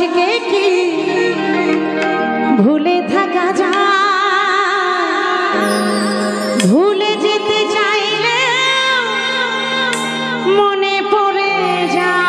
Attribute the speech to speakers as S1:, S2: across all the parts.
S1: মানুষকে কি ভুলে থাকা যায়? ভুলে যেতে চাইলে মনে পড়ে যায়।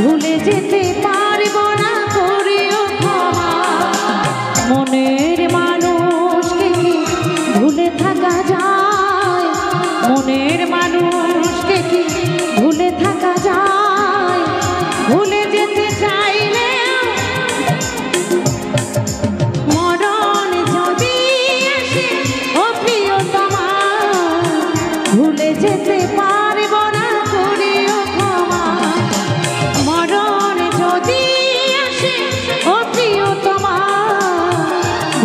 S1: ভুলে যেতে পারবো না, করিও ক্ষমা। মনের মানুষকে কি ভুলে থাকা যায়? মনের মানুষকে কি ভুলে থাকা যায়? ভুলে যেতে চাইলে মরণ যদি আসে ও প্রিয়তমা, ভুলে যেতে পারবো না, করিও ক্ষমা। মরণ যদি আসে ও প্রিয়তমা,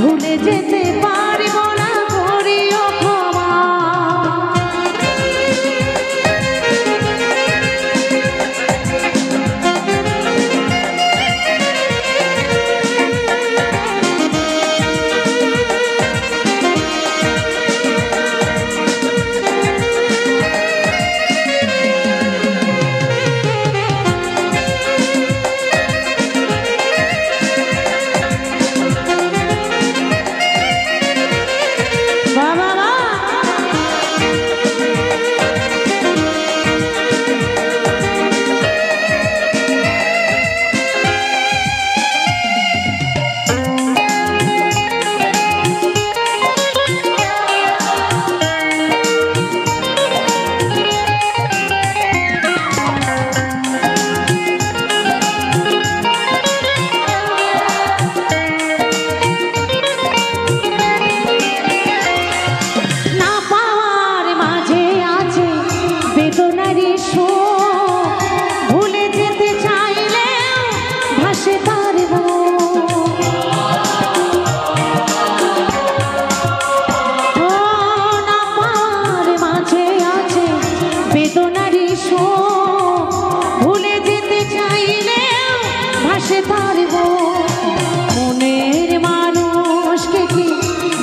S1: ভুলে যেতে পারবো না, করিও ক্ষমা। ভুলে যেতে চাইলে ভাসে পারবো, না পাওয়ার মাঝে আছে বেদনারি শোক। ভুলে যেতে চাইলে ভাসে পারবো। মনের মানুষকে কি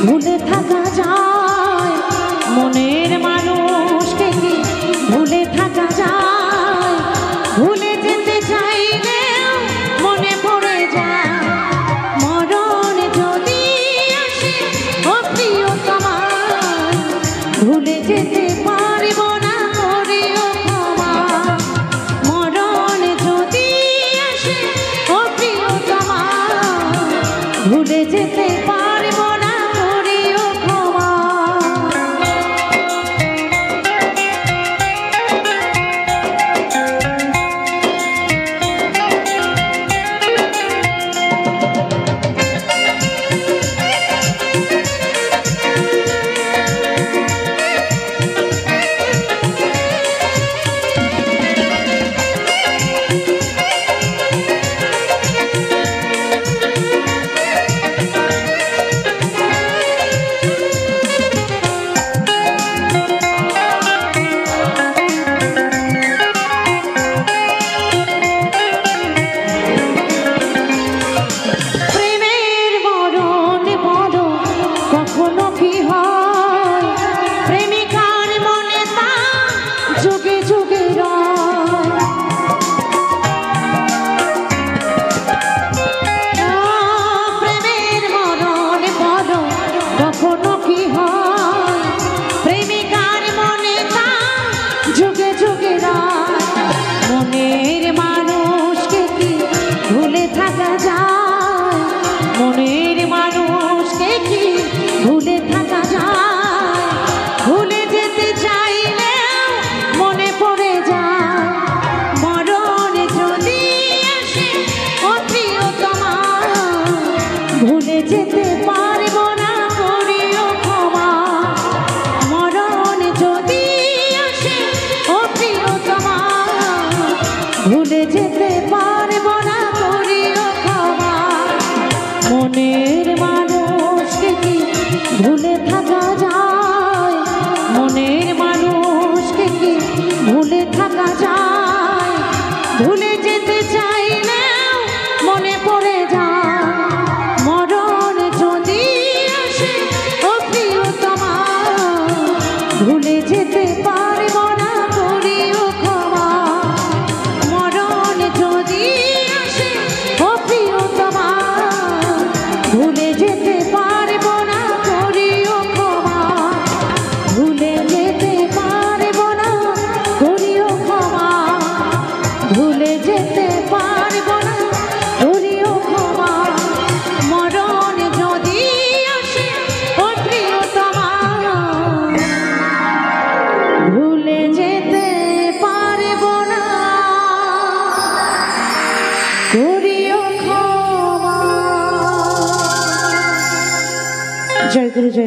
S1: ভুলে থাকা যায়? মনের মানুষকে কি ভুলে থাকা যায়? ভুলে যেতে চাইলে মনে পড়ে যায়। মরণ যদি আসে ও প্রিয়তমা, ভুলে যেতে পারবো না, করিও ক্ষমা। মরণ যদি আসে ও প্রিয়তমা, ভুলে যেতে পারবো না, করিও ক্ষমা। জয় গুরু জয়।